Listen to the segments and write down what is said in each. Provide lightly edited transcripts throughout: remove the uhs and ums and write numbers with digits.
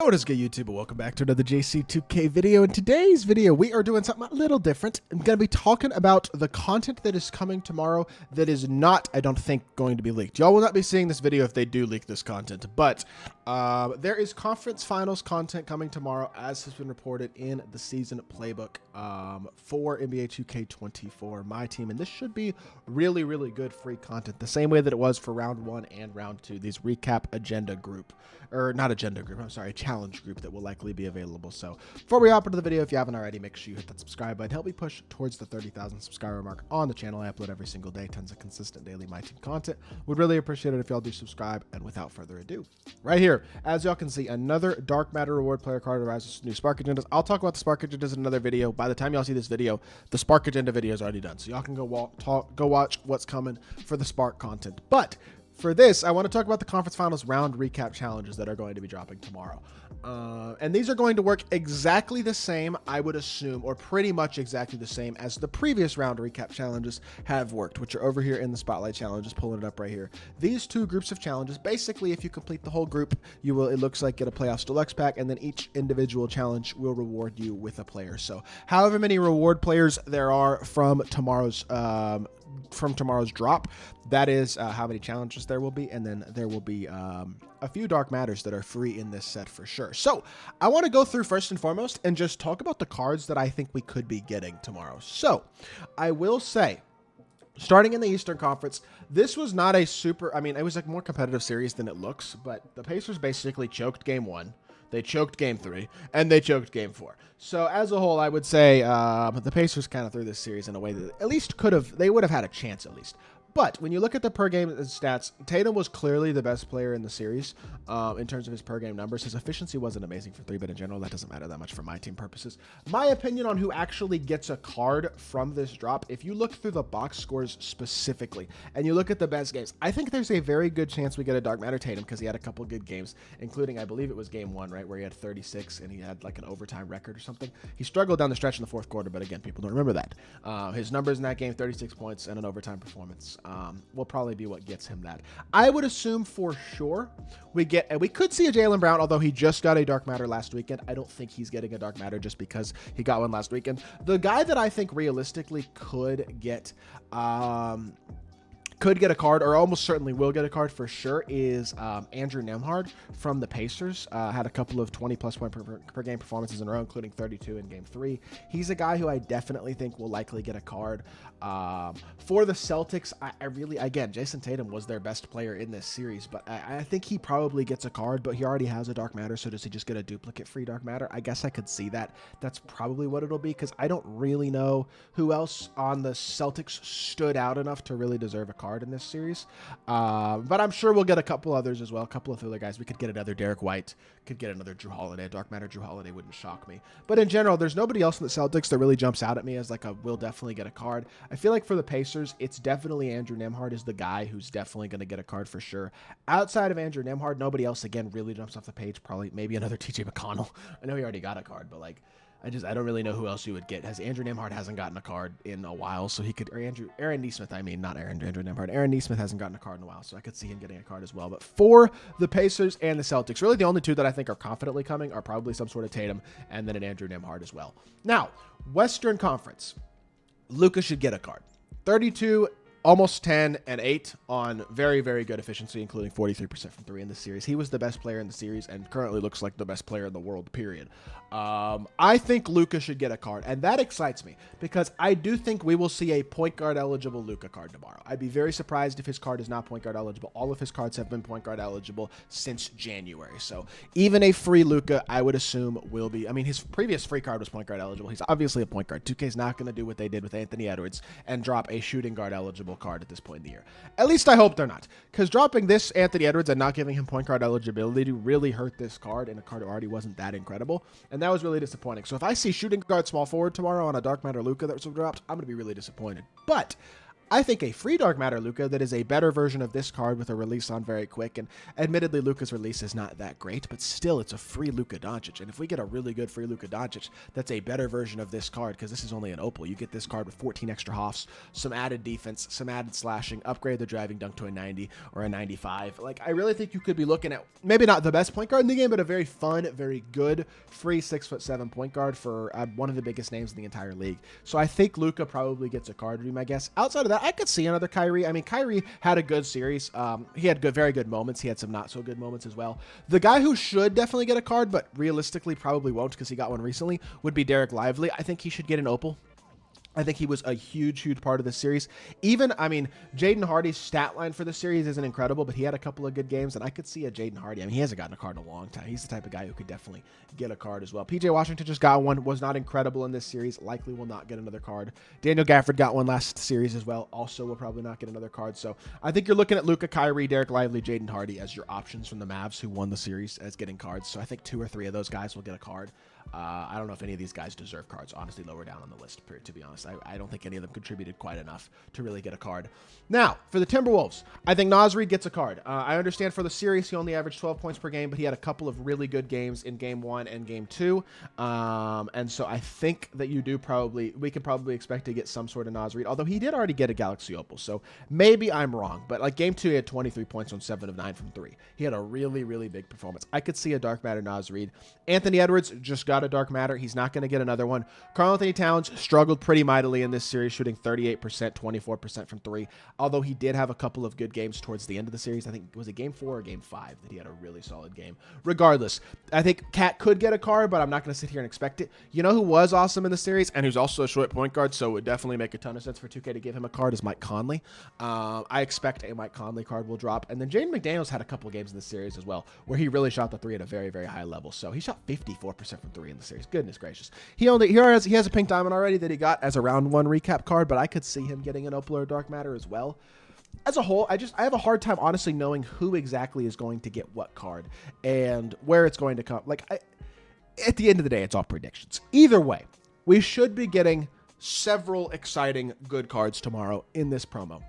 What is good, YouTube? Welcome back to another JC2K video. In today's video, we are doing something a little different. I'm going to be talking about the content that is coming tomorrow that is not, I don't think, going to be leaked. Y'all will not be seeing this video if they do leak this content, but there is conference finals content coming tomorrow, as has been reported in the season playbook for NBA 2K24 MyTEAM, and this should be really, really good free content, the same way that it was for round 1 and round 2, these recap agenda group, or not agenda group, I'm sorry, challenge group that will likely be available. So before we hop into the video, if you haven't already, make sure you hit that subscribe button. Help me push towards the 30,000 subscriber mark on the channel. I upload every single day, tons of consistent daily MyTEAM content. Would really appreciate it if y'all do subscribe. And without further ado, right here, as y'all can see, another Dark Matter reward player card arises new Spark agendas. I'll talk about the Spark agendas in another video. By the time y'all see this video, the Spark agenda video is already done, so y'all can go watch what's coming for the Spark content. But for this, I want to talk about the conference finals round recap challenges that are going to be dropping tomorrow. And these are going to work exactly the same, I would assume, or pretty much exactly the same as the previous round recap challenges have worked, which are over here in the Spotlight Challenge, just pulling it up right here. These two groups of challenges, basically, if you complete the whole group, you will, it looks like, get a Playoffs Deluxe pack, and then each individual challenge will reward you with a player. So however many reward players there are from tomorrow's drop, that is how many challenges there will be, and then there will be a few Dark Matters that are free in this set for sure. So I want to go through first and foremost and just talk about the cards that I think we could be getting tomorrow. So I will say, starting in the Eastern Conference, this was not a super, I mean, it was a more competitive series than it looks, but the Pacers basically choked game 1. They choked game 3, and they choked game 4. So as a whole, I would say the Pacers kind of threw this series in a way that at least they would have had a chance at least. But when you look at the per game stats, Tatum was clearly the best player in the series in terms of his per game numbers. His efficiency wasn't amazing for 3, but in general, that doesn't matter that much for my team purposes. My opinion on who actually gets a card from this drop, if you look through the box scores specifically, and you look at the best games, I think there's a very good chance we get a Dark Matter Tatum because he had a couple good games, including, I believe it was game 1, right, where he had 36 and he had like an overtime record or something. He struggled down the stretch in the fourth quarter, but again, people don't remember that. His numbers in that game, 36 points and an overtime performance. Will probably be what gets him that. I would assume for sure we could see a Jaylen Brown, although he just got a Dark Matter last weekend. I don't think he's getting a Dark Matter just because he got one last weekend. The guy that I think realistically could get a card, or almost certainly will get a card for sure, is Andrew Nembhard from the Pacers. Had a couple of 20-plus point per game performances in a row, including 32 in Game 3. He's a guy who I definitely think will likely get a card. For the Celtics, I really, again, Jason Tatum was their best player in this series, but I think he probably gets a card, but he already has a Dark Matter, so does he just get a duplicate free Dark Matter? I guess I could see that. That's probably what it'll be, because I don't really know who else on the Celtics stood out enough to really deserve a card in this series, but I'm sure we'll get a couple others as well, a couple of other guys. We could get another Derek White, could get another Drew Holiday. A Dark Matter Drew Holiday wouldn't shock me, but in general, there's nobody else in the Celtics that really jumps out at me as like a will definitely get a card. I feel like for the Pacers, it's definitely Andrew Nembhard is the guy who's definitely going to get a card for sure. Outside of Andrew Nembhard, nobody else again really jumps off the page. Probably maybe another TJ McConnell. I know he already got a card, but like, I don't really know who else you would get. Andrew Nembhard hasn't gotten a card in a while, so he could, or Aaron Nesmith, I mean, not Andrew Nembhard. Aaron Nesmith hasn't gotten a card in a while, so I could see him getting a card as well. But for the Pacers and the Celtics, really the only two that I think are confidently coming are probably some sort of Tatum and then an Andrew Nembhard as well. Now, Western Conference, Luka should get a card. 32, almost 10, and 8 on very, very good efficiency, including 43% from 3 in this series. He was the best player in the series and currently looks like the best player in the world, period. I think Luka should get a card, and that excites me because I do think we will see a point guard eligible Luka card tomorrow. I'd be very surprised if his card is not point guard eligible. All of his cards have been point guard eligible since January, so even a free Luka, I would assume, will be. I mean, his previous free card was point guard eligible. He's obviously a point guard. 2K's not going to do what they did with Anthony Edwards and drop a shooting guard eligible card at this point in the year. At least I hope they're not, because dropping this Anthony Edwards and not giving him point guard eligibility really hurt this card, and a card already wasn't that incredible, and that was really disappointing. So if I see shooting guard small forward tomorrow on a Dark Matter Luka that was dropped, I'm going to be really disappointed. But I think a free Dark Matter Luka that is a better version of this card with a release on very quick. And admittedly, Luka's release is not that great, but still, it's a free Luka Doncic. And if we get a really good free Luka Doncic, that's a better version of this card, because this is only an opal. You get this card with 14 extra hoffs, some added defense, some added slashing, upgrade the driving dunk to a 90 or a 95. Like, I really think you could be looking at maybe not the best point guard in the game, but a very fun, very good, free 6'7" point guard for one of the biggest names in the entire league. So I think Luka probably gets a card, would be my guess. Outside of that, I could see another Kyrie. I mean, Kyrie had a good series. He had very good moments. He had some not so good moments as well. The guy who should definitely get a card, but realistically probably won't because he got one recently, would be Derek Lively. I think he should get an opal. I think he was a huge, huge part of the series. Even, I mean, Jaden Hardy's stat line for the series isn't incredible, but he had a couple of good games, and I could see a Jaden Hardy. I mean, he hasn't gotten a card in a long time. He's the type of guy who could definitely get a card as well. PJ Washington just got one, was not incredible in this series, likely will not get another card. Daniel Gafford got one last series as well, also will probably not get another card. So I think you're looking at Luka, Kyrie, Derek Lively, Jaden Hardy as your options from the Mavs who won the series as getting cards. So I think 2 or 3 of those guys will get a card. I don't know if any of these guys deserve cards, honestly, lower down on the list, to be honest. I don't think any of them contributed quite enough to really get a card. Now, for the Timberwolves, I think Naz Reid gets a card. I understand for the series, he only averaged 12 points per game, but he had a couple of really good games in Game 1 and Game 2. And so I think that we can probably expect to get some sort of Naz Reid, although he did already get a Galaxy Opal, so maybe I'm wrong. But like Game 2, he had 23 points on 7 of 9 from 3. He had a really, really big performance. I could see a Dark Matter Naz Reid. Anthony Edwards just got a Dark Matter. He's not going to get another one. Karl Anthony Towns struggled pretty mightily in this series, shooting 38%, 24% from 3, although he did have a couple of good games towards the end of the series. I think, was it Game 4 or Game 5 that he had a really solid game? Regardless, I think Cat could get a card, but I'm not going to sit here and expect it. You know who was awesome in the series and who's also a short point guard, so it would definitely make a ton of sense for 2K to give him a card, is Mike Conley. I expect a Mike Conley card will drop. And then Jaden McDaniels had a couple games in the series as well where he really shot the 3 at a very, very high level. So he shot 54% from 3 in the series. Goodness gracious. He has a pink diamond already that he got as a round 1 recap card, but I could see him getting an opal or Dark Matter as well. As a whole, I have a hard time honestly knowing who exactly is going to get what card and where it's going to come. At the end of the day, it's all predictions. Either way, we should be getting several exciting good cards tomorrow in this promo.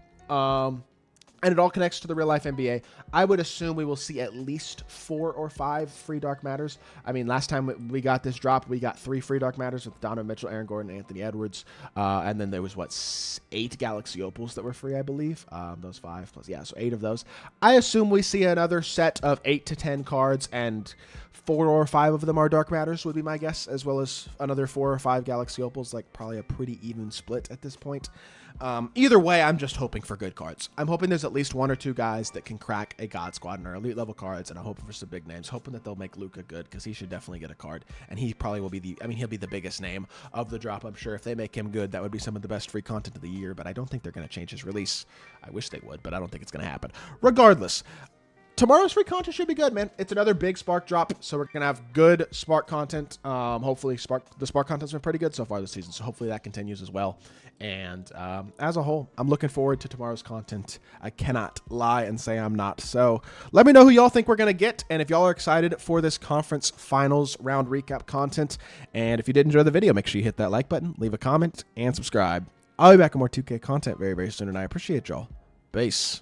And it all connects to the real life NBA. I would assume we will see at least 4 or 5 free Dark Matters. I mean, last time we got this drop, we got 3 free Dark Matters with Donovan Mitchell, Aaron Gordon, and Anthony Edwards. And then there was, 8 Galaxy Opals that were free, I believe. Those 5 plus, yeah, so 8 of those. I assume we see another set of 8 to 10 cards, and 4 or 5 of them are Dark Matters would be my guess, as well as another 4 or 5 Galaxy Opals, like probably a pretty even split at this point. Either way, I'm just hoping for good cards. I'm hoping there's at least 1 or 2 guys that can crack a God Squad and are elite level cards, and I'm hoping for some big names, hoping that they'll make Luka good, because he should definitely get a card, and he probably will be he'll be the biggest name of the drop, I'm sure. If they make him good, that would be some of the best free content of the year, but I don't think they're going to change his release. I wish they would, but I don't think it's going to happen. Regardless, tomorrow's free content should be good, man. It's another big Spark drop, so we're going to have good Spark content. Hopefully, the Spark content's been pretty good so far this season, so hopefully that continues as well. And as a whole, I'm looking forward to tomorrow's content. I cannot lie and say I'm not. So let me know who y'all think we're going to get, and if y'all are excited for this conference finals round recap content. And if you did enjoy the video, make sure you hit that like button, leave a comment, and subscribe. I'll be back with more 2K content very, very soon, and I appreciate y'all. Peace.